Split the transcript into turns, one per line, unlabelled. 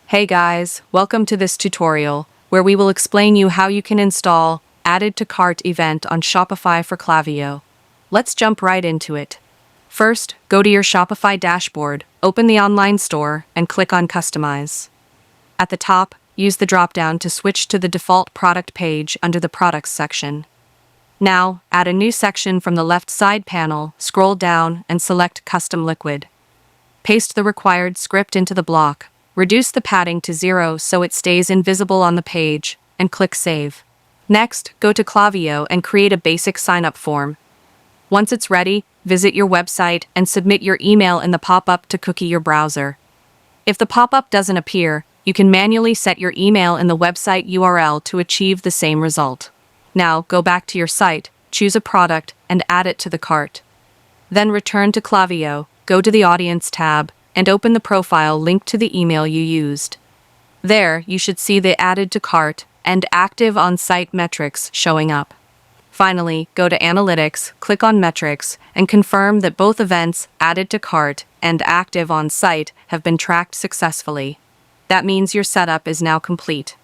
Hey guys, welcome to this tutorial, where we will explain you how you can install Added to Cart event on Shopify for Klaviyo. Let's jump right into it. First, go to your Shopify dashboard, open the online store, and click on Customize. At the top, use the drop-down to switch to the default product page under the Products section. Now, add a new section from the left side panel, scroll down, and select Custom Liquid. Paste the required script into the block. Reduce the padding to 0 so it stays invisible on the page, and click Save. Next, go to Klaviyo and create a basic sign-up form. Once it's ready, visit your website and submit your email in the pop-up to cookie your browser. If the pop-up doesn't appear, you can manually set your email in the website URL to achieve the same result. Now, go back to your site, choose a product, and add it to the cart. Then return to Klaviyo, go to the Audience tab, and open the profile linked to the email you used. There, you should see the Added to Cart and Active on-Site metrics showing up. Finally, go to Analytics, click on Metrics, and confirm that both events, Added to Cart and Active on-Site, have been tracked successfully. That means your setup is now complete.